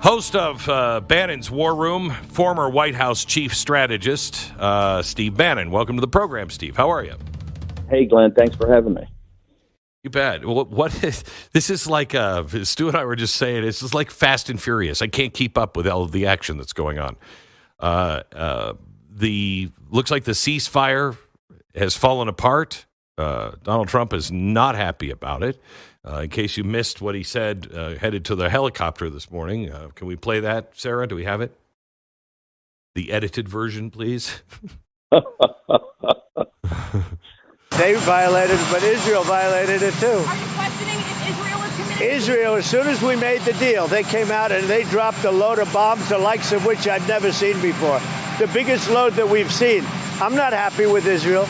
Host of Bannon's War Room, former White House chief strategist, Steve Bannon. Welcome to the program, Steve. How are you? Hey, Glenn. Thanks for having me. You bet. This is like, Stu and I were just saying, it's just like Fast and Furious. I can't keep up with all of the action that's going on. Looks like the ceasefire has fallen apart. Donald Trump is not happy about it. In case you missed what he said, headed to the helicopter this morning. Can we play that, Sarah? Do we have it? The edited version, please. They violated it, but Israel violated it too. Are you questioning if Israel is committed? Israel, as soon as we made the deal, they came out and they dropped a load of bombs, the likes of which I've never seen before. The biggest load that we've seen. I'm not happy with Israel.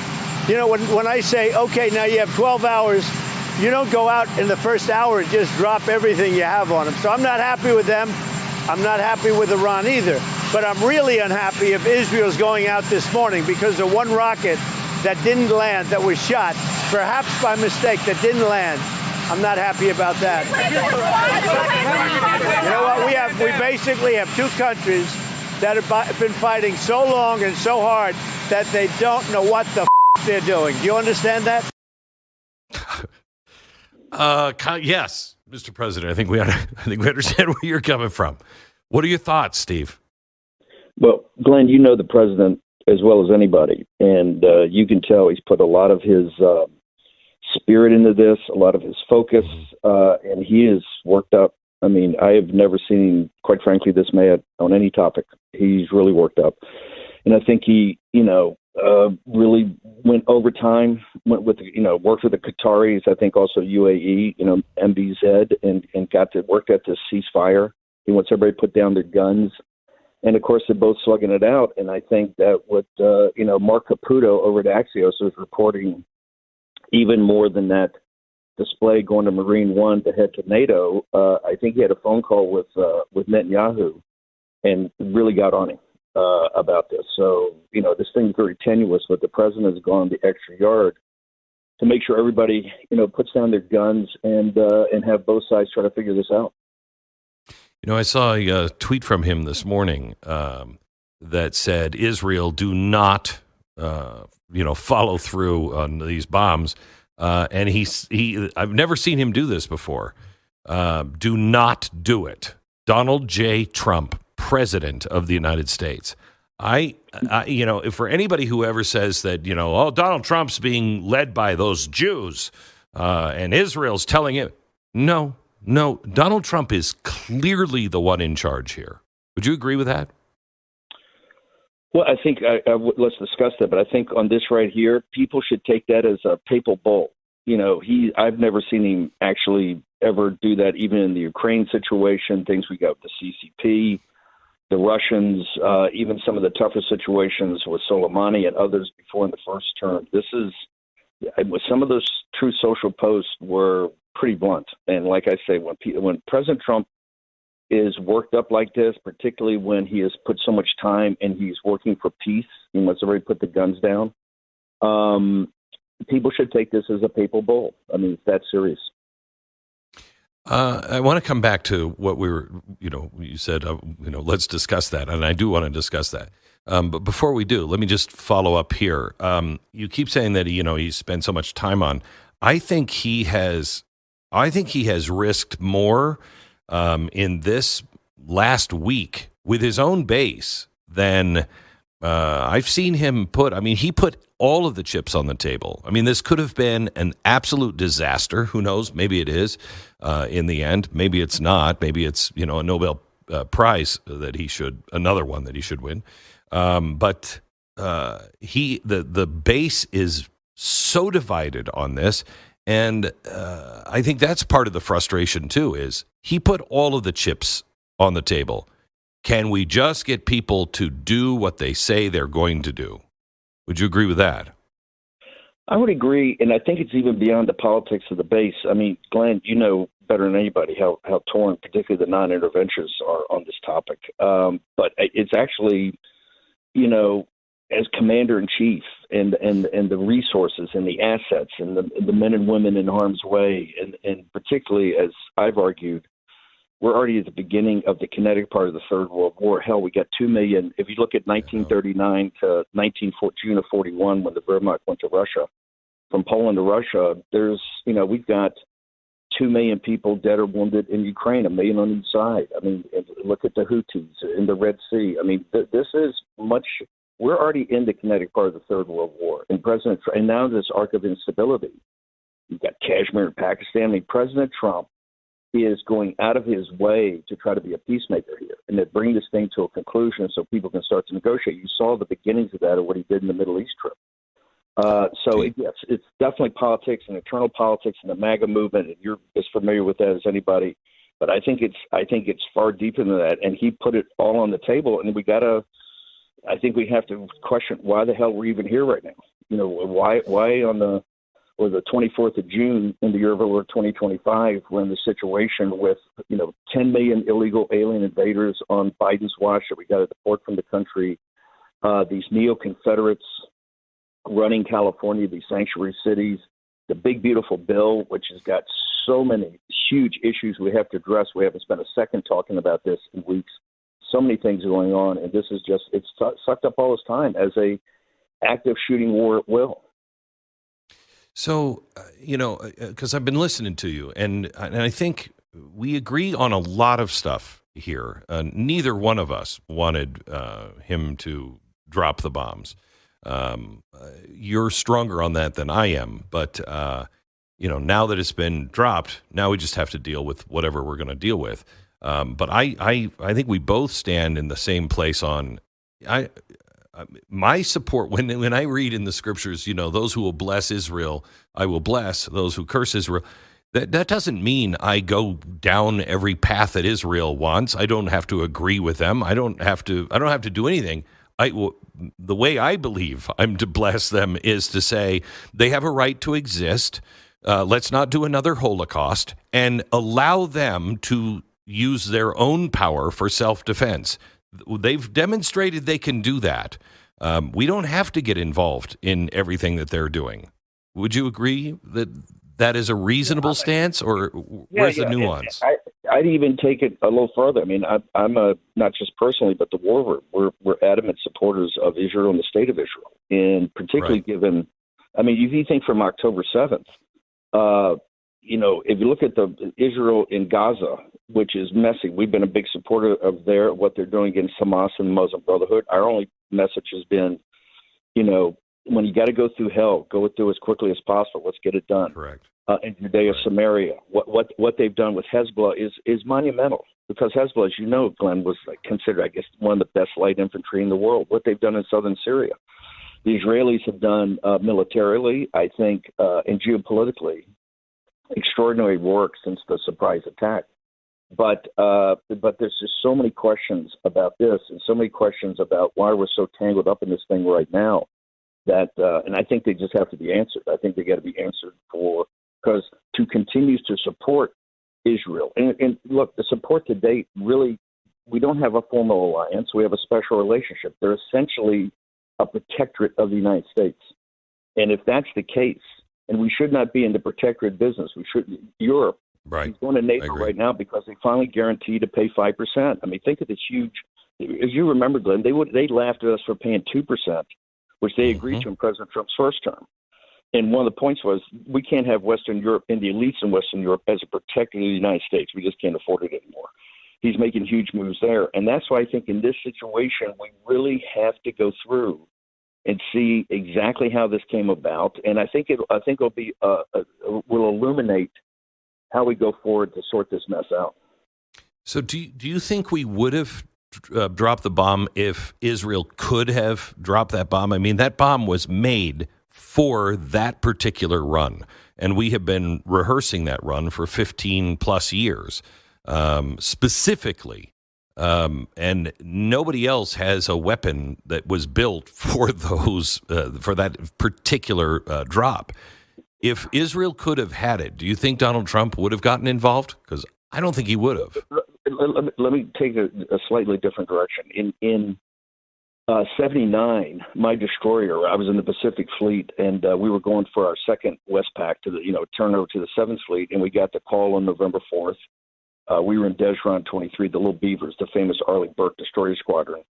You know, when I say, okay, now you have 12 hours, you don't go out in the first hour and just drop everything you have on them. So I'm not happy with them. I'm not happy with Iran either. But I'm really unhappy if Israel's going out this morning because the one rocket that didn't land, that was shot, perhaps by mistake, that didn't land. I'm not happy about that. You know what? We basically have two countries that have been fighting so long and so hard that they don't know what the they're doing. Do you understand that? Yes, Mr. President. I think we understand where you're coming from. What are your thoughts, Steve? Well, Glenn, you know the president as well as anybody, and you can tell he's put a lot of his spirit into this, a lot of his focus, and he is worked up. I mean, I have never seen him, quite frankly, this mad on any topic. He's really worked up. And I think he, really went overtime, worked with the Qataris, I think also UAE, MBZ, and got to work at this ceasefire. He wants everybody to put down their guns. And, of course, they're both slugging it out. And I think that what, Mark Caputo over at Axios was reporting even more than that display going to Marine One to head to NATO. I think he had a phone call with Netanyahu and really got on him about this. So, this thing's very tenuous, but the president has gone the extra yard to make sure everybody, puts down their guns and have both sides try to figure this out. I saw a tweet from him this morning that said, Israel, do not, follow through on these bombs. And I've never seen him do this before. Do not do it. Donald J. Trump, President of the United States. If for anybody who ever says that, Donald Trump's being led by those Jews and Israel's telling him, no, Donald Trump is clearly the one in charge here. Would you agree with that? Well, I think let's discuss that. But I think on this right here, people should take that as a papal bull. I've never seen him actually ever do that, even in the Ukraine situation, things we got with the CCP, the Russians, even some of the tougher situations with Soleimani and others before in the first term. Some of those true social posts were pretty blunt. And like I say, when President Trump is worked up like this, particularly when he has put so much time and he's working for peace, he must already put the guns down. People should take this as a papal bull. I mean, it's that serious. I want to come back to what we were, you said, let's discuss that. And I do want to discuss that. But before we do, let me just follow up here. You keep saying that, he spent so much time on. I think he has risked more in this last week with his own base than I've seen him put. I mean, he put all of the chips on the table. I mean, this could have been an absolute disaster. Who knows? Maybe it is in the end. Maybe it's not. Maybe it's, a Nobel Prize another one that he should win. But the base is so divided on this. And I think that's part of the frustration, too, is he put all of the chips on the table. Can we just get people to do what they say they're going to do? Would you agree with that? I would agree, and I think it's even beyond the politics of the base. I mean, Glenn, you know better than anybody how torn, particularly the non-interventionists, are on this topic. But it's actually, as commander-in-chief and the resources and the assets and the men and women in harm's way, and particularly, as I've argued, we're already at the beginning of the kinetic part of the Third World War. Hell, we got 2 million. If you look at 1939 to June of 41, when the Wehrmacht went to Russia, from Poland to Russia, there's, we've got 2 million people dead or wounded in Ukraine, 1 million on each side. I mean, look at the Houthis in the Red Sea. I mean, this is much. We're already in the kinetic part of the Third World War, and now this arc of instability. You've got Kashmir in Pakistan. I mean, President Trump is going out of his way to try to be a peacemaker here and to bring this thing to a conclusion so people can start to negotiate. You saw the beginnings of that or what he did in the Middle East trip. Yes, it's definitely politics and internal politics and the MAGA movement, and you're as familiar with that as anybody. But I think it's far deeper than that, and he put it all on the table, and I think we have to question why the hell we're even here right now. Why on the 24th of June in the year of over 2025, we're in the situation with 10 million illegal alien invaders on Biden's watch that we got to deport from the country. These neo-Confederates running California, these sanctuary cities, the big, beautiful bill, which has got so many huge issues we have to address. We haven't spent a second talking about this in weeks. So many things going on, and this is it's sucked up all this time as a active shooting war at will. So, because I've been listening to you, and I think we agree on a lot of stuff here. Neither one of us wanted him to drop the bombs. You're stronger on that than I am, but now that it's been dropped, now we just have to deal with whatever we're going to deal with. But I think we both stand in the same place on my support. When I read in the scriptures, those who will bless Israel, I will bless. Those who curse Israel. That doesn't mean I go down every path that Israel wants. I don't have to agree with them. I don't have to do anything. The way I believe I'm to bless them is to say they have a right to exist. Let's not do another Holocaust and allow them to use their own power for self-defense. They've demonstrated they can do that. We don't have to get involved in everything that they're doing. Would you agree that is a reasonable stance, or where's the nuance? I'd even take it a little further. I mean, I'm not just personally, but the war. We're adamant supporters of Israel and the state of Israel, and particularly given. I mean, if you think from October 7th, if you look at the Israel in Gaza, which is messy, we've been a big supporter of what they're doing against Hamas and the Muslim Brotherhood. Our only message has been, when you got to go through hell, go through as quickly as possible. Let's get it done. Correct. In Judea, Samaria, what they've done with Hezbollah is monumental, because Hezbollah, as you know, Glenn, was considered, I guess, one of the best light infantry in the world. What they've done in southern Syria, the Israelis have done militarily, I think, and geopolitically, extraordinary work since the surprise attack. But there's just so many questions about this, and so many questions about why we're so tangled up in this thing right now. That and I think they just have to be answered. I think they got to be answered because to continue to support Israel and look, the support to date, really, we don't have a formal alliance. We have a special relationship. They're essentially a protectorate of the United States, and if that's the case, and we should not be in the protectorate business. We should. Europe is going to NATO right now because they finally guaranteed to pay 5%. I mean, think of this huge. As you remember, Glenn, they laughed at us for paying 2%, which they agreed to in President Trump's first term. And one of the points was we can't have Western Europe and the elites in Western Europe as a protector of the United States. We just can't afford it anymore. He's making huge moves there. And that's why I think in this situation, we really have to go through and see exactly how this came about. And I think it'll be will illuminate how we go forward to sort this mess out. So do you think we would have dropped the bomb if Israel could have dropped that bomb? I mean, that bomb was made for that particular run, and we have been rehearsing that run for 15 plus years, specifically. And nobody else has a weapon that was built for those for that particular drop. If Israel could have had it, do you think Donald Trump would have gotten involved? Because I don't think he would have. Let me take a slightly different direction. In 79, my destroyer, I was in the Pacific Fleet, and we were going for our second Westpac to turn over to the 7th Fleet, and we got the call on November 4th. We were in Dejron 23, the Little Beavers, the famous Arleigh Burke destroyer squadron.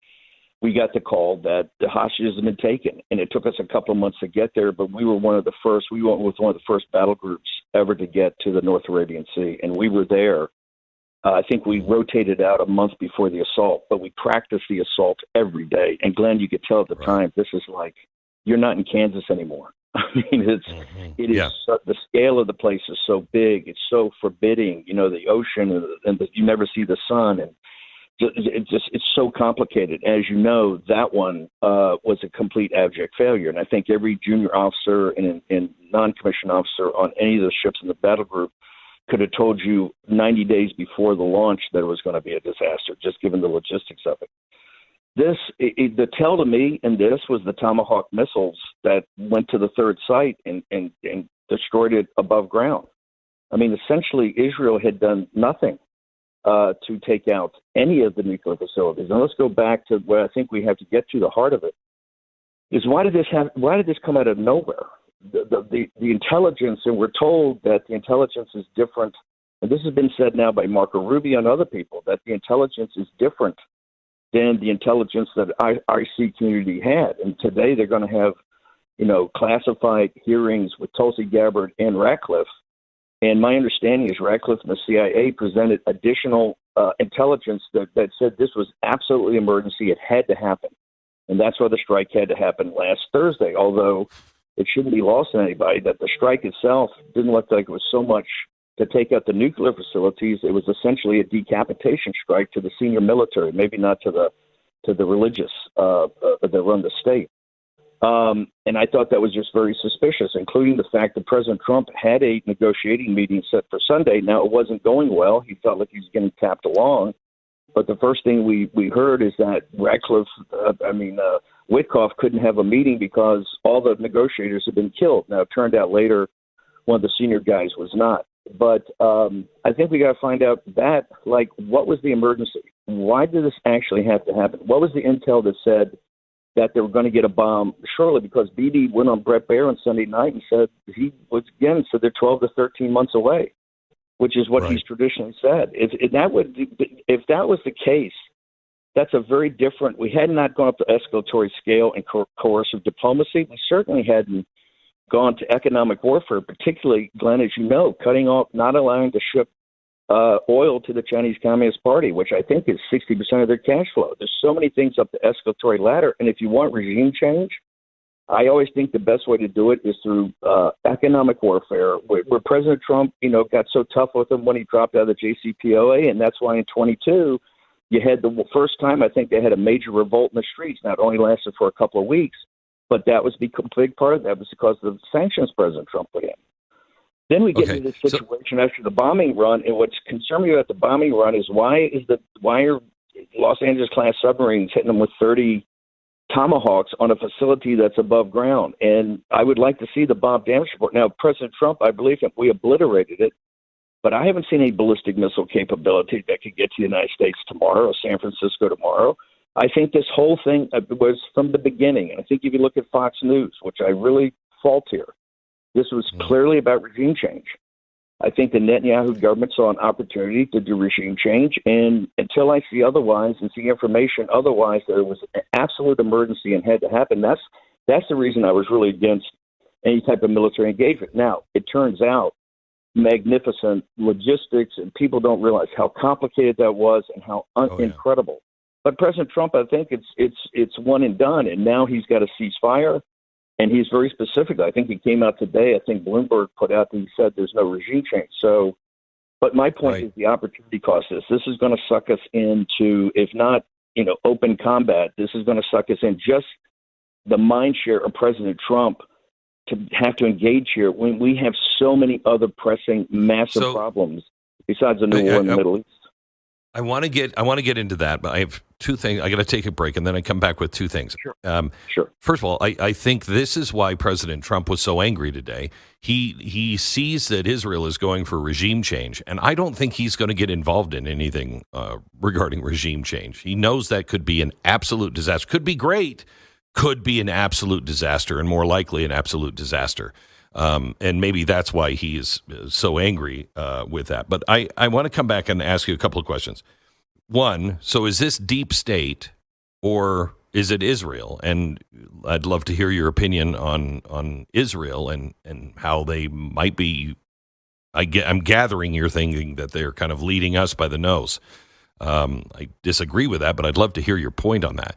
We got the call that the hostages had been taken, and it took us a couple of months to get there, but we were one of the first. We went with one of the first battle groups ever to get to the North Arabian Sea, and we were there. I think we rotated out a month before the assault, but we practiced the assault every day. And Glenn, you could tell at the time, this is like, you're not in Kansas anymore. I mean, it is the scale of the place is so big, it's so forbidding. You know, the ocean, and you never see the sun, and it's so complicated. As you know, that one was a complete abject failure. And I think every junior officer and non-commissioned officer on any of the ships in the battle group could have told you 90 days before the launch that it was going to be a disaster, just given the logistics of it. The tell to me in this was the Tomahawk missiles that went to the third site and destroyed it above ground. I mean, essentially, Israel had done nothing to take out any of the nuclear facilities. Now let's go back to where I think we have to get to the heart of it. Is why did this come out of nowhere? The intelligence, and we're told that the intelligence is different. And this has been said now by Marco Rubio and other people, that the intelligence is different than the intelligence that IC community had. And today they're going to have, classified hearings with Tulsi Gabbard and Ratcliffe. And my understanding is Ratcliffe and the CIA presented additional intelligence that said this was absolutely emergency. It had to happen. And that's why the strike had to happen last Thursday, although it shouldn't be lost on anybody that the strike itself didn't look like it was so much to take out the nuclear facilities. It was essentially a decapitation strike to the senior military, maybe not to the religious that run the state. And I thought that was just very suspicious, including the fact that President Trump had a negotiating meeting set for Sunday. Now, it wasn't going well. He felt like he was getting tapped along. But the first thing we heard is that Witkoff couldn't have a meeting because all the negotiators had been killed. Now, it turned out later one of the senior guys was not. But I think we got to find out what was the emergency? Why did this actually have to happen? What was the intel that said that they were going to get a bomb? Surely because BD went on Brett Baer on Sunday night and said they're 12 to 13 months away, which is what he's traditionally said. If that was the case, that's a very different. We had not gone up the escalatory scale and coercive diplomacy. We certainly hadn't gone to economic warfare, particularly, Glenn, as you know, cutting off, not allowing to ship oil to the Chinese Communist Party, which I think is 60% of their cash flow. There's so many things up the escalatory ladder. And if you want regime change, I always think the best way to do it is through economic warfare, where President Trump, got so tough with him when he dropped out of the JCPOA. And that's why in 22, you had the first time I think they had a major revolt in the streets. Now, it only lasted for a couple of weeks. But that was a big part of that was because of the sanctions President Trump put in. Then we get into this situation after the bombing run, and what's concerning about the bombing run is why are Los Angeles class submarines hitting them with 30 Tomahawks on a facility that's above ground? And I would like to see the bomb damage report. Now, President Trump, I believe we obliterated it, but I haven't seen any ballistic missile capability that could get to the United States tomorrow or San Francisco tomorrow. I think this whole thing was from the beginning. And I think if you look at Fox News, which I really fault here, this was clearly about regime change. I think the Netanyahu government saw an opportunity to do regime change. And until I see otherwise and see information otherwise, that it was an absolute emergency and had to happen. That's the reason I was really against any type of military engagement. Now, it turns out magnificent logistics, and people don't realize how complicated that was and how incredible. But President Trump, I think it's one and done, and now he's got a ceasefire, and he's very specific. I think he came out today. I think Bloomberg put out that he said there's no regime change. So, but my point is the opportunity cost. This is going to suck us into, if not open combat, this is going to suck us in just the mind share of President Trump to have to engage here when we have so many other pressing, massive problems besides the new war in the Middle East. I want to get into that, but I have two things. I got to take a break, and then I come back with two things. Sure. First of all, I think this is why President Trump was so angry today. He sees that Israel is going for regime change, and I don't think he's going to get involved in anything regarding regime change. He knows that could be an absolute disaster. Could be great, could be an absolute disaster, and more likely an absolute disaster. And maybe that's why he is so angry with that. But I want to come back and ask you a couple of questions. One, so is this deep state or is it Israel? And I'd love to hear your opinion on Israel and how they might be. I'm gathering you're thinking that they're kind of leading us by the nose. I disagree with that, but I'd love to hear your point on that.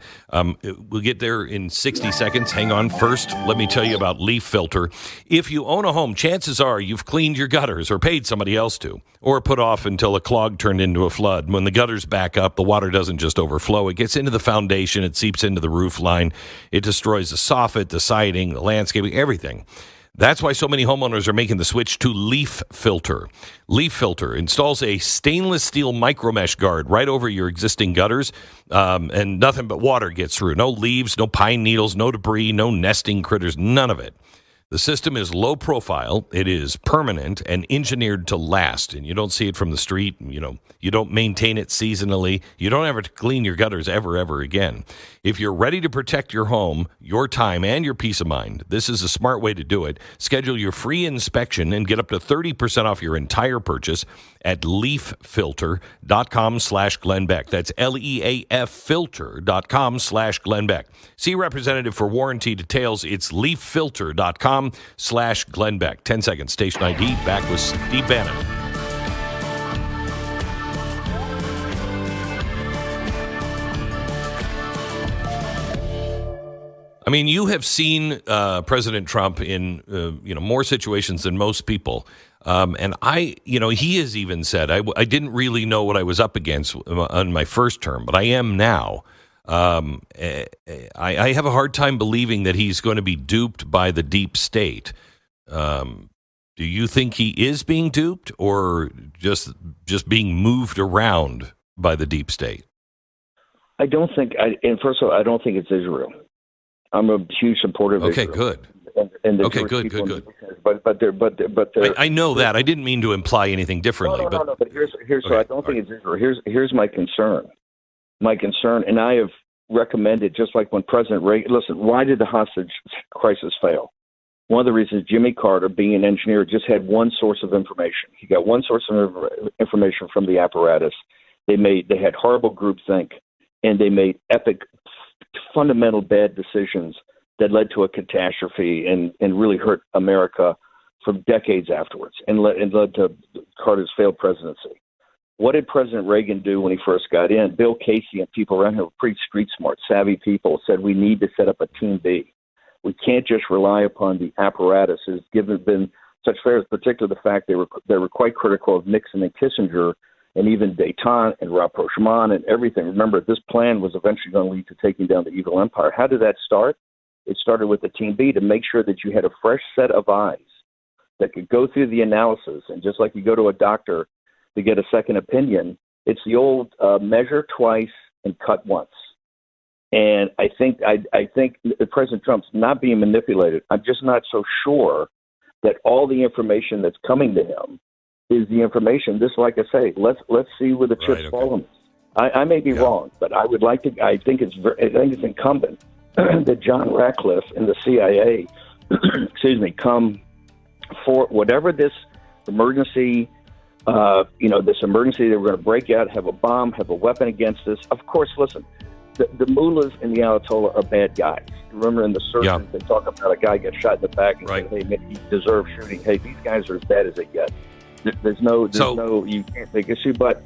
We'll get there in 60 seconds. Hang on. First, let me tell you about Leaf Filter. If you own a home, chances are you've cleaned your gutters or paid somebody else to, or put off until a clog turned into a flood. When the gutters back up, the water doesn't just overflow. It gets into the foundation. It seeps into the roof line. It destroys the soffit, the siding, the landscaping, everything. That's why so many homeowners are making the switch to Leaf Filter. Leaf Filter installs a stainless steel micromesh guard right over your existing gutters, and nothing but water gets through. No leaves, no pine needles, no debris, no nesting critters, none of it. The system is low profile, it is permanent, and engineered to last. And you don't see it from the street. You don't maintain it seasonally. You don't ever clean your gutters ever again. If you're ready to protect your home, your time, and your peace of mind, this is a smart way to do it. Schedule your free inspection and get up to 30% off your entire purchase at leaffilter.com/glennbeck. That's LEAF filter.com/glennbeck. See representative for warranty details. It's leaffilter.com/glennbeck. 10 seconds. Station ID. Back with Steve Bannon. I mean, you have seen President Trump in more situations than most people, and he has even said I didn't really know what I was up against on my first term, but I am now. I have a hard time believing that he's going to be duped by the deep state. Do you think he is being duped, or just being moved around by the deep state? I don't think. And first of all, I don't think it's Israel. I'm a huge supporter of Israel. Okay, good. And okay, good. But they're I know that. I didn't mean to imply anything differently. No. But here's so I don't think it's Israel. Here's my concern. My concern, and I have recommended, just like when President Reagan. Listen, why did the hostage crisis fail? One of the reasons Jimmy Carter, being an engineer, just had one source of information. He got one source of information from the apparatus. They had horrible groupthink, and they made epic, fundamental bad decisions that led to a catastrophe and really hurt America for decades afterwards, and led to Carter's failed presidency. What did President Reagan do when he first got in? Bill Casey and people around him were pretty street smart, savvy people, said we need to set up a Team B. We can't just rely upon the apparatus. It's been such failures, particularly the fact they were quite critical of Nixon and Kissinger, and even Détente and rapprochement and everything. Remember, this plan was eventually going to lead to taking down the evil empire. How did that start? It started with the Team B, to make sure that you had a fresh set of eyes that could go through the analysis. And just like you go to a doctor to get a second opinion, it's the old measure twice and cut once. And I think President Trump's not being manipulated. I'm just not so sure that all the information that's coming to him is the information. This, like I say, let's see where the chips fall on this. I may be wrong, but I would like to. I think it's incumbent that John Ratcliffe and the CIA, come for whatever this emergency. This emergency they were going to break out, have a bomb, have a weapon against us. Of course, listen, the mullahs in the Ayatollah are bad guys. Remember in the surgeons, they talk about a guy gets shot in the back and say, hey, he deserves shooting. Hey, these guys are as bad as they get. There's no, you can't take issue, but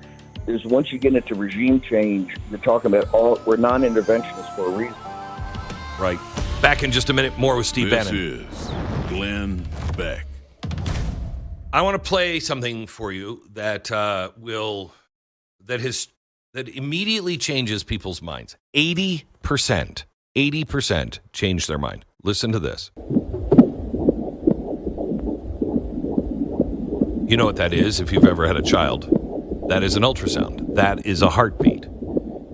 once you get into regime change, you're talking about we're non-interventionists for a reason. Right. Back in just a minute, more with Steve Bannon. This is Glenn Beck. I want to play something for you that immediately changes people's minds. 80% change their mind. Listen to this. You know what that is if you've ever had a child. That is an ultrasound. That is a heartbeat.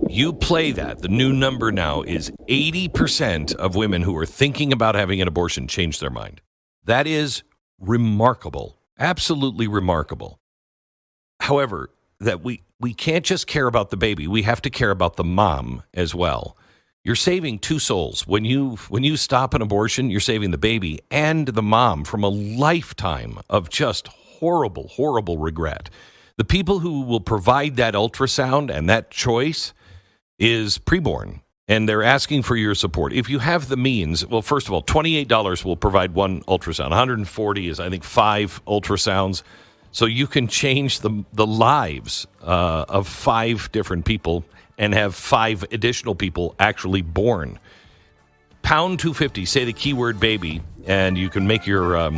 You play that. The new number now is 80% of women who are thinking about having an abortion change their mind. That is remarkable. Absolutely remarkable. However, that we can't just care about the baby. We have to care about the mom as well. You're saving two souls. When you stop an abortion, you're saving the baby and the mom from a lifetime of just horrible, horrible regret. The people who will provide that ultrasound and that choice is preborn, and they're asking for your support. If you have the means, well, first of all, $28 will provide one ultrasound. $140 is, I think, 5 ultrasounds. So you can change the lives of 5 different people and have 5 additional people actually born. Pound 250, say the keyword baby, and you can make your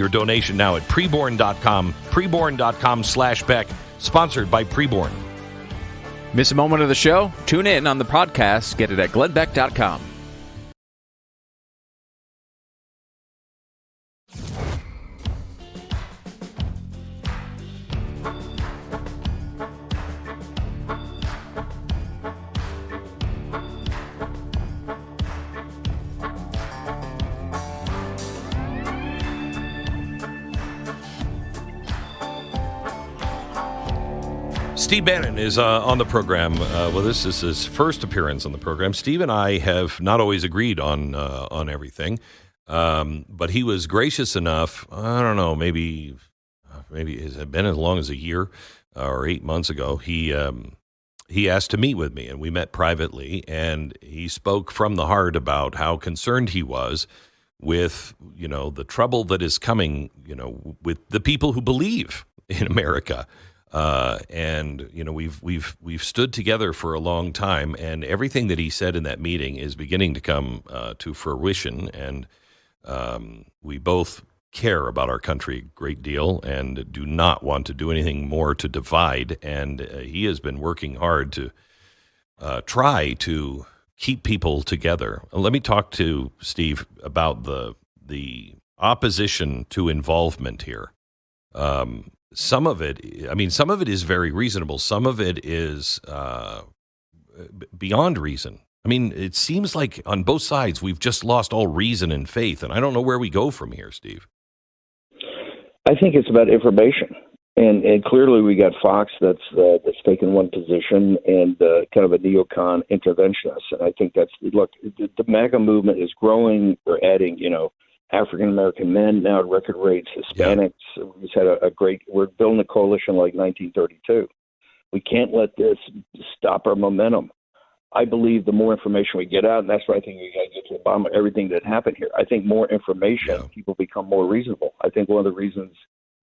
donation now at preborn.com, preborn.com/Beck, sponsored by Preborn. Miss a moment of the show? Tune in on the podcast. Get it at glennbeck.com. Steve Bannon is on the program. This is his first appearance on the program. Steve and I have not always agreed on everything, but he was gracious enough. I don't know, maybe has it been as long as a year or 8 months ago? He asked to meet with me, and we met privately. And he spoke from the heart about how concerned he was with the trouble that is coming, with the people who believe in America. We've stood together for a long time, and everything that he said in that meeting is beginning to come to fruition. And we both care about our country a great deal and do not want to do anything more to divide. And he has been working hard to try to keep people together. Let me talk to Steve about the opposition to involvement here. Some of it is very reasonable. Some of it is beyond reason. I mean, it seems like on both sides we've just lost all reason and faith, and I don't know where we go from here, Steve. I think it's about information, and clearly we got Fox that's taken one position and kind of a neocon interventionist, and I think that's the MAGA movement is growing. They're adding, African-American men now at record rates, Hispanics. Yeah. We're building a coalition like 1932. We can't let this stop our momentum. I believe the more information we get out, and that's why I think we got to get to the bottom of everything that happened here. I think more information, people become more reasonable. I think one of the reasons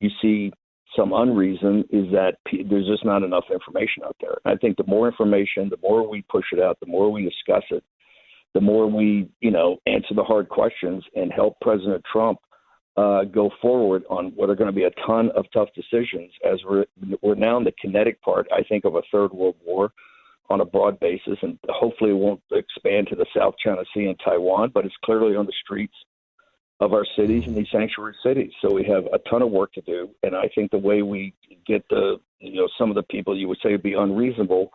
you see some unreason is that there's just not enough information out there. And I think the more information, the more we push it out, the more we discuss it, the more we, answer the hard questions and help President Trump go forward on what are going to be a ton of tough decisions as we're now in the kinetic part, I think, of a third world war on a broad basis. And hopefully it won't expand to the South China Sea and Taiwan, but it's clearly on the streets of our cities and these sanctuary cities. So we have a ton of work to do. And I think the way we get some of the people you would say would be unreasonable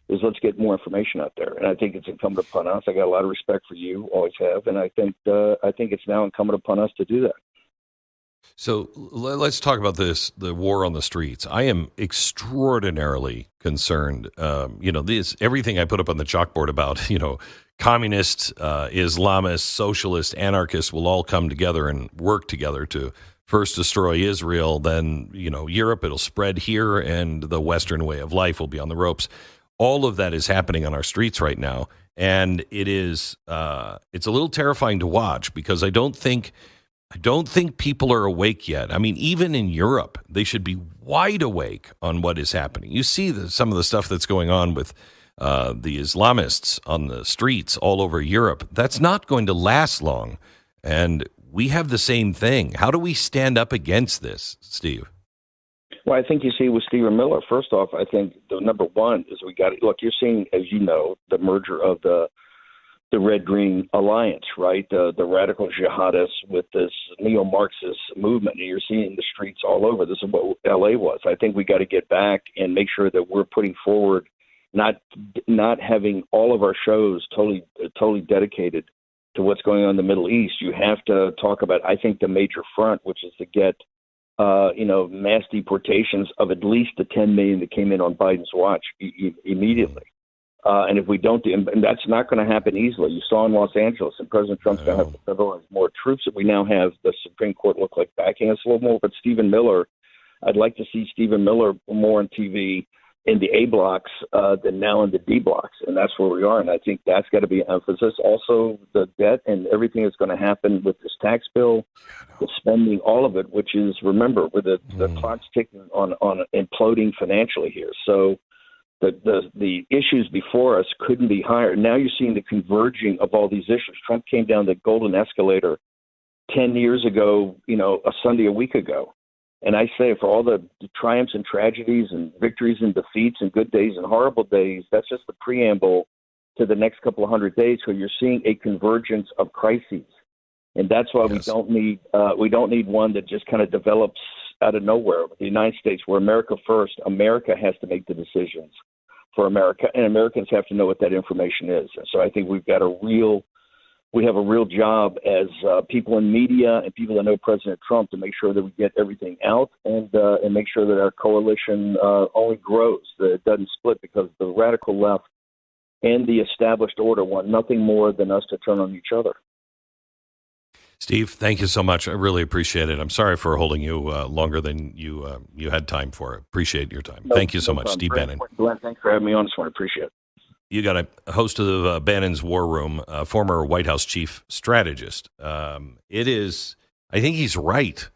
is let's get more information out there. And I think it's incumbent upon us. I got a lot of respect for you, always have. And I think it's now incumbent upon us to do that. So let's talk about the war on the streets. I am extraordinarily concerned. Everything I put up on the chalkboard about, communists, Islamists, socialists, anarchists will all come together and work together to first destroy Israel, then, Europe, it'll spread here, and the Western way of life will be on the ropes. All of that is happening on our streets right now, and it's a little terrifying to watch because I don't think people are awake yet. I mean, even in Europe, they should be wide awake on what is happening. You see some of the stuff that's going on with the Islamists on the streets all over Europe. That's not going to last long, and we have the same thing. How do we stand up against this, Steve? Well, I think you see with Stephen Miller, first off, I think the number one is you're seeing, as you know, the merger of the Red-Green Alliance, right? The radical jihadists with this neo-Marxist movement. And you're seeing the streets all over. This is what L.A. was. I think we got to get back and make sure that we're putting forward, not having all of our shows totally dedicated to what's going on in the Middle East. You have to talk about, I think, the major front, which is to get mass deportations of at least the 10 million that came in on Biden's watch immediately. And if we don't, and that's not going to happen easily. You saw in Los Angeles, and President Trump's going to have to federalize more troops. That we now have the Supreme Court look like backing us a little more. But Stephen Miller, I'd like to see Stephen Miller more on TV in the A blocks than now in the D blocks, and that's where we are. And I think that's got to be an emphasis. Also, the debt and everything that's going to happen with this tax bill, the spending, all of it. Which is, remember, with the clock's ticking on imploding financially here. So. The issues before us couldn't be higher. Now you're seeing the converging of all these issues. Trump came down the golden escalator 10 years ago, a Sunday a week ago. And I say for all the triumphs and tragedies and victories and defeats and good days and horrible days, that's just the preamble to the next couple of 100 days where you're seeing a convergence of crises. And that's why we don't need one that just kind of develops out of nowhere. The United States, we're America first. America has to make the decisions for America, and Americans have to know what that information is. And so I think we have a real job as people in media and people that know President Trump to make sure that we get everything out and make sure that our coalition only grows, that it doesn't split, because the radical left and the established order want nothing more than us to turn on each other. Steve, thank you so much. I really appreciate it. I'm sorry for holding you longer than you had time for. Appreciate your time. Thank you so much, Steve Bannon. Glenn, thanks for having me on this one. Appreciate it. You got a host of Bannon's War Room, former White House chief strategist. It is, I think he's right,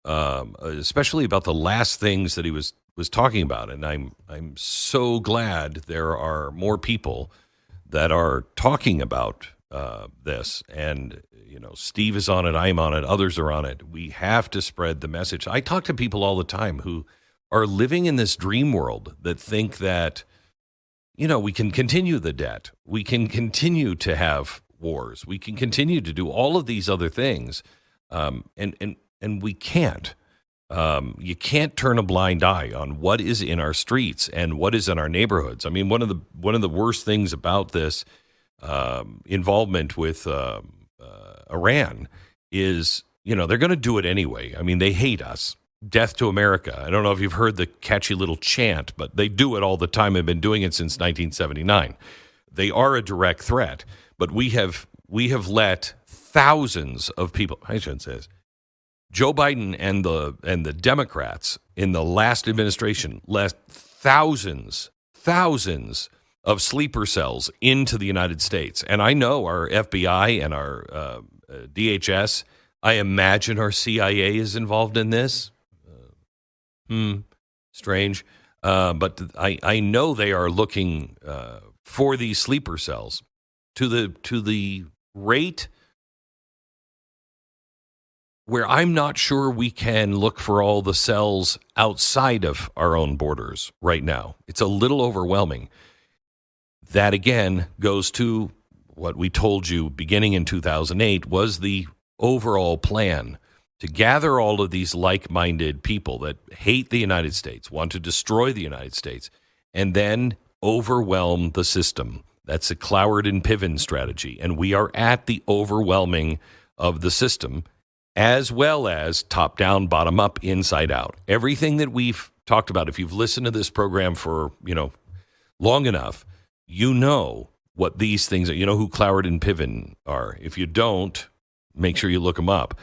especially about the last things that he was talking about. And I'm so glad there are more people that are talking about this. And Steve is on it, I'm on it, others are on it. We have to spread the message. I talk to people all the time who are living in this dream world that think that, we can continue the debt. We can continue to have wars. We can continue to do all of these other things. And we can't. You can't turn a blind eye on what is in our streets and what is in our neighborhoods. I mean, one of the worst things about this involvement with Iran is, they're going to do it anyway. I mean, they hate us. Death to America. I don't know if you've heard the catchy little chant, but they do it all the time. They've been doing it since 1979. They are a direct threat, but we have let thousands of people, I shouldn't say this, Joe Biden and the Democrats in the last administration let thousands of sleeper cells into the United States. And I know our FBI and our DHS, I imagine our CIA is involved in this. Strange. But I know they are looking for these sleeper cells to the rate where I'm not sure we can look for all the cells outside of our own borders right now. It's a little overwhelming. That, again, goes to what we told you beginning in 2008 was the overall plan to gather all of these like-minded people that hate the United States, want to destroy the United States, and then overwhelm the system. That's a Cloward and Piven strategy, and we are at the overwhelming of the system, as well as top-down, bottom-up, inside-out. Everything that we've talked about, if you've listened to this program for, long enough, you know what these things are. You know who Cloward and Piven are. If you don't, make sure you look them up.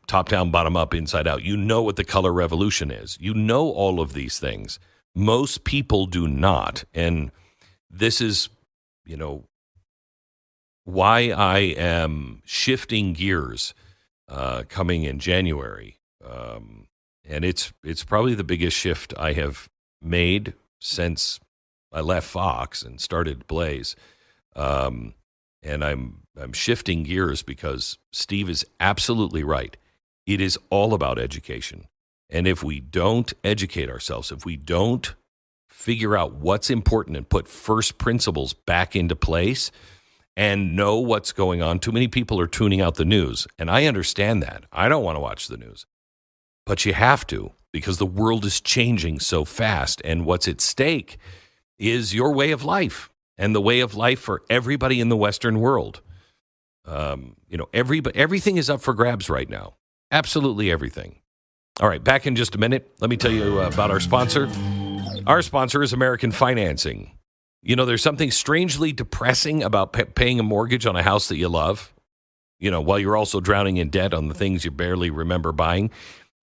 Top-down, bottom-up, inside-out. You know what the color revolution is. You know all of these things. Most people do not. And this is, why I am shifting gears coming in January. And it's probably the biggest shift I have made since I left Fox and started Blaze. And I'm shifting gears because Steve is absolutely right. It is all about education. And if we don't educate ourselves, if we don't figure out what's important and put first principles back into place and know what's going on, too many people are tuning out the news. And I understand that. I don't want to watch the news. But you have to, because the world is changing so fast. And what's at stake is your way of life and the way of life for everybody in the Western world. Everything is up for grabs right now. Absolutely everything. All right, back in just a minute. Let me tell you about our sponsor. Our sponsor is American Financing. There's something strangely depressing about paying a mortgage on a house that you love, while you're also drowning in debt on the things you barely remember buying.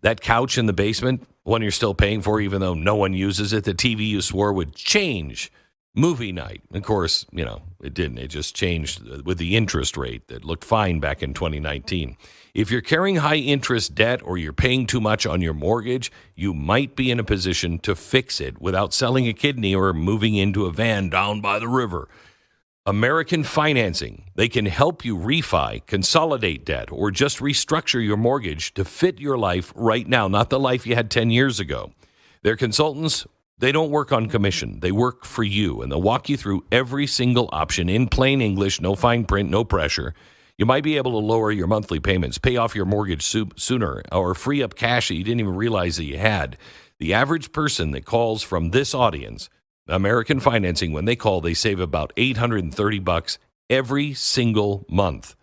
That couch in the basement, one you're still paying for even though no one uses it, the TV you swore would change movie night. Of course, it didn't. It just changed with the interest rate that looked fine back in 2019. If you're carrying high interest debt or you're paying too much on your mortgage, you might be in a position to fix it without selling a kidney or moving into a van down by the river. American Financing, they can help you refi, consolidate debt, or just restructure your mortgage to fit your life right now, not the life you had 10 years ago. Their consultants, they don't work on commission. They work for you, and they'll walk you through every single option in plain English, no fine print, no pressure. You might be able to lower your monthly payments, pay off your mortgage sooner, or free up cash that you didn't even realize that you had. The average person that calls from this audience, American Financing, when they call, they save about $830 every single month.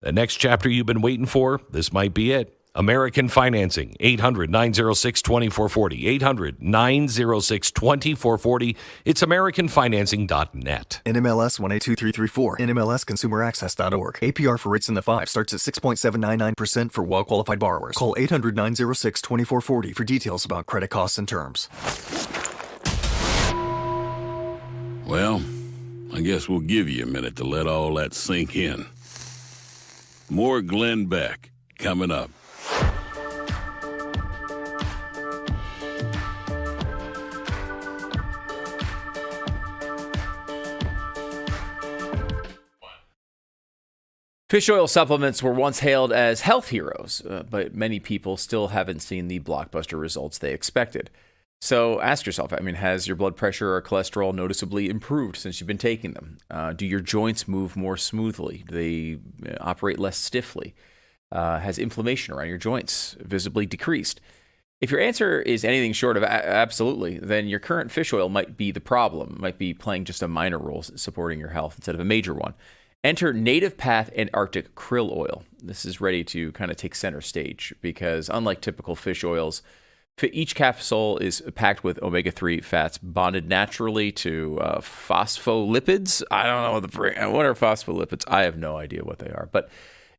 The next chapter you've been waiting for, this might be it. American Financing, 800-906-2440, 800-906-2440. It's AmericanFinancing.net. NMLS 182334, NMLSConsumerAccess.org. APR for rates in the 5 starts at 6.799% for well-qualified borrowers. Call 800-906-2440 for details about credit costs and terms. Well, I guess we'll give you a minute to let all that sink in. More Glenn Beck coming up. Fish oil supplements were once hailed as health heroes, but many people still haven't seen the blockbuster results they expected. So ask yourself, has your blood pressure or cholesterol noticeably improved since you've been taking them? Do your joints move more smoothly? Do they operate less stiffly? Has inflammation around your joints visibly decreased? If your answer is anything short of absolutely, then your current fish oil might be the problem, might be playing just a minor role supporting your health instead of a major one. Enter Native Path Antarctic Krill Oil. This is ready to kind of take center stage because unlike typical fish oils, each capsule is packed with omega-3 fats bonded naturally to phospholipids. I don't know what are phospholipids. I have no idea what they are, but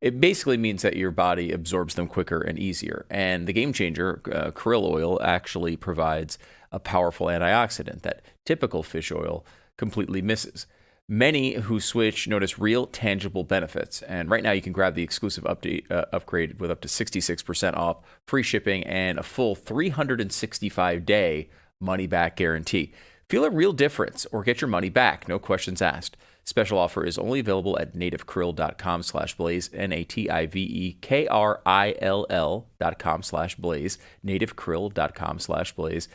it basically means that your body absorbs them quicker and easier. And the game changer, krill oil, actually provides a powerful antioxidant that typical fish oil completely misses. Many who switch notice real, tangible benefits. And right now you can grab the exclusive upgrade with up to 66% off, free shipping, and a full 365-day money-back guarantee. Feel a real difference or get your money back, no questions asked. Special offer is only available at nativekrill.com/blaze, nativekrill.com/blaze, nativekrill.com/blaze.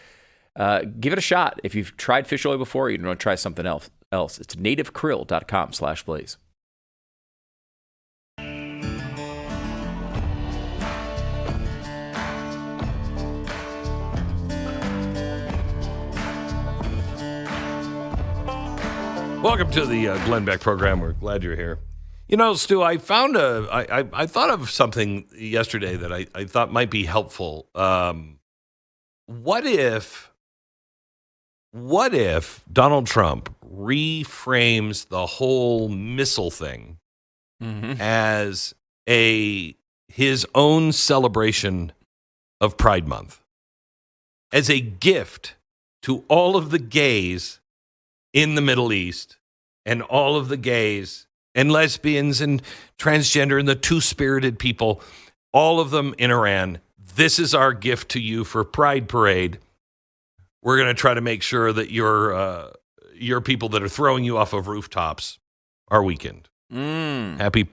Give it a shot. If you've tried fish oil before, you want to try something else. It's nativekrill.com/blaze. Welcome to the Glenn Beck Program. We're glad you're here. Stu, I found I thought of something yesterday that I thought might be helpful. What if Donald Trump reframes the whole missile thing as his own celebration of Pride Month, as a gift to all of the gays in the Middle East and all of the gays and lesbians and transgender and the two-spirited people, all of them in Iran? This is our gift to you for Pride Parade. We're going to try to make sure that your people that are throwing you off of rooftops are weakened. Happy.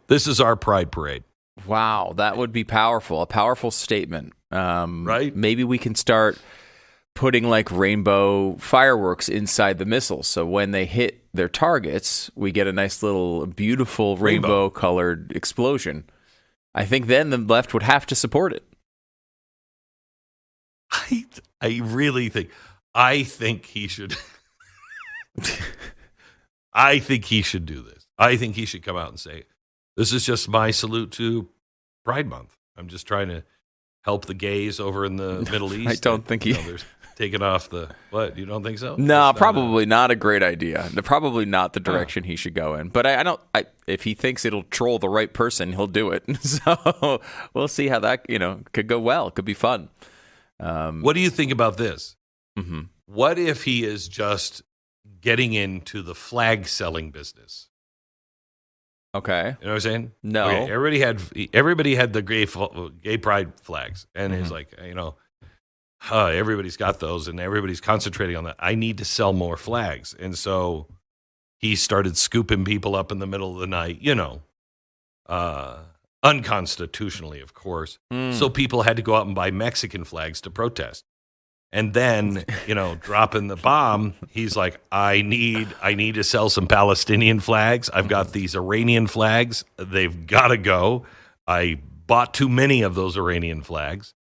This is our Pride Parade. Wow, that would be powerful. A powerful statement. Right? Maybe we can start putting like rainbow fireworks inside the missiles. So when they hit their targets, we get a nice little beautiful rainbow colored explosion. I think then the left would have to support it. I really think he should. I think he should do this. I think he should come out and say, this is just my salute to Pride Month. I'm just trying to help the gays over in the Middle East. I don't think he. taking off the what? You don't think so? No, probably not a great idea. Probably not the direction he should go in. But I don't. If he thinks it'll troll the right person, he'll do it. So we'll see how that could go well. It could be fun. What do you think about this? Mm-hmm. What if he is just getting into the flag selling business? Okay. You know what I'm saying? No. Okay, everybody had the gay pride flags, and it's like, everybody's got those, and everybody's concentrating on that. I need to sell more flags, and so he started scooping people up in the middle of the night. Unconstitutionally, of course. So people had to go out and buy Mexican flags to protest. And then, dropping the bomb, he's like, I need to sell some Palestinian flags. I've got these Iranian flags. They've got to go. I bought too many of those Iranian flags.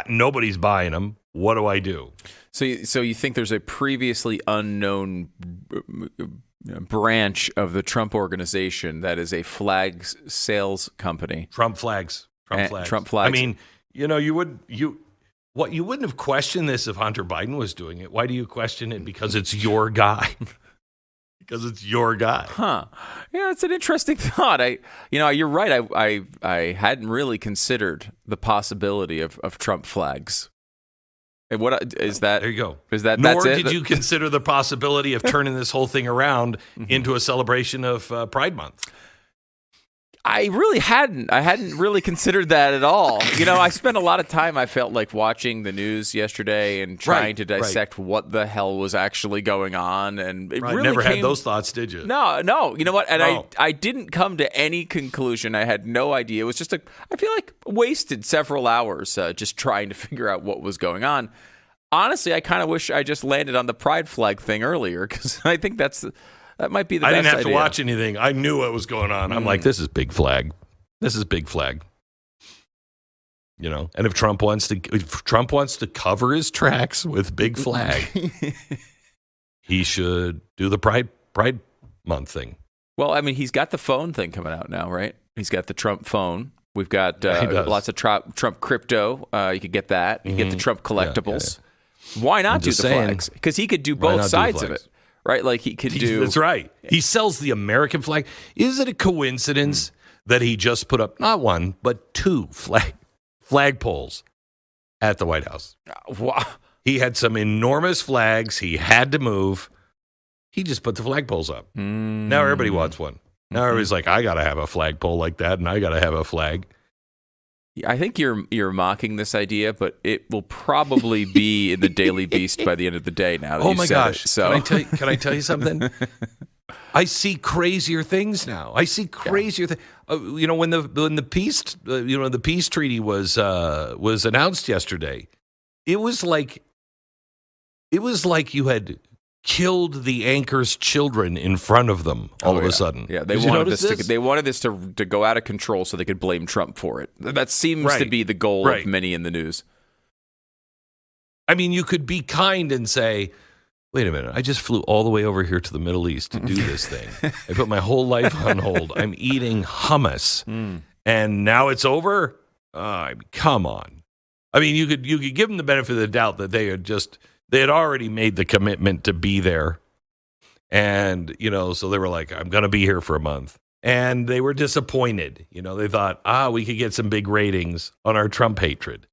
Nobody's buying them. What do I do? So you think there's a previously unknown branch of the Trump organization that is a flag sales company? Trump flags. Trump flags. I mean, you wouldn't have questioned this if Hunter Biden was doing it. Why do you question it? Because it's your guy. Because it's your guy. Huh. Yeah, it's an interesting thought. You're right. I hadn't really considered the possibility of Trump flags. And what is that? There you go. Is that Nor that's it? did you consider the possibility of turning this whole thing around into a celebration of Pride Month. I really hadn't. I hadn't really considered that at all. I spent a lot of time, I felt like, watching the news yesterday and trying to dissect what the hell was actually going on. And it really never had those thoughts, did you? No. You know what? And I didn't come to any conclusion. I had no idea. It was just I feel like wasted several hours just trying to figure out what was going on. Honestly, I kind of wish I just landed on the pride flag thing earlier, because I think that might be the best idea. I didn't have to watch anything. I knew what was going on. I'm like, this is big flag. This is big flag. And if Trump wants to cover his tracks with big flag, he should do the Pride Month thing. Well, I mean, he's got the phone thing coming out now, right? He's got the Trump phone. We've got lots of Trump crypto. You could get that. You can get the Trump collectibles. Yeah. Why not do the flags? Because he could do both sides of it. Right, like he could do. That's right. He sells the American flag. Is it a coincidence that he just put up not one but two flagpoles at the White House? Wow. He had some enormous flags. He had to move. He just put the flagpoles up. Now everybody wants one. Now everybody's like, I got to have a flagpole like that, and I got to have a flag. I think you're mocking this idea, but it will probably be in the Daily Beast by the end of the day. Now that oh my gosh! So can I tell you something? I see crazier things now. I see crazier things. When the peace treaty was announced yesterday, it was like you had killed the anchor's children in front of them all of a sudden. Yeah, they wanted this to go out of control so they could blame Trump for it. That seems to be the goal of many in the news. I mean, you could be kind and say, wait a minute, I just flew all the way over here to the Middle East to do this thing. I put my whole life on hold. I'm eating hummus, and now it's over? Come on. I mean, you could give them the benefit of the doubt that they had already made the commitment to be there. And, so they were like, I'm going to be here for a month. And they were disappointed. They thought, we could get some big ratings on our Trump hatred.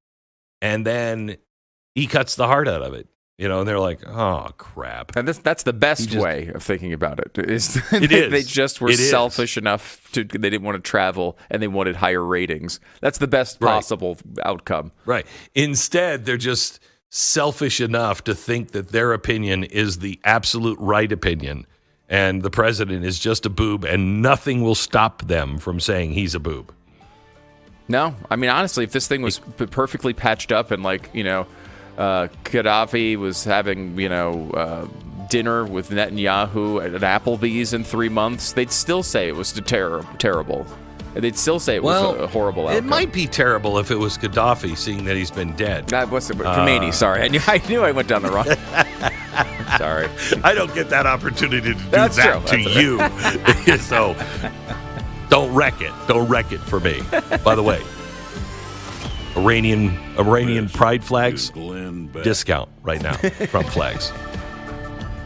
And then he cuts the heart out of it. And they're like, oh, crap. And that's the best way of thinking about it. They just were selfish enough they didn't want to travel, and they wanted higher ratings. That's the best possible outcome. Right. Instead, they're just selfish enough to think that their opinion is the absolute right opinion, and the president is just a boob, and nothing will stop them from saying he's a boob. No, I mean, honestly, if this thing was perfectly patched up and Gaddafi was having dinner with Netanyahu at Applebee's in 3 months, they'd still say it was terrible. They'd still say it was a horrible outcome. It might be terrible if it was Gaddafi, seeing that he's been dead. Khomeini, sorry. I knew I went down the wrong. Sorry. I don't get that opportunity to do that to you. So don't wreck it. Don't wreck it for me. By the way, Iranian pride flags, Glenn Beck. discount right now from Flags.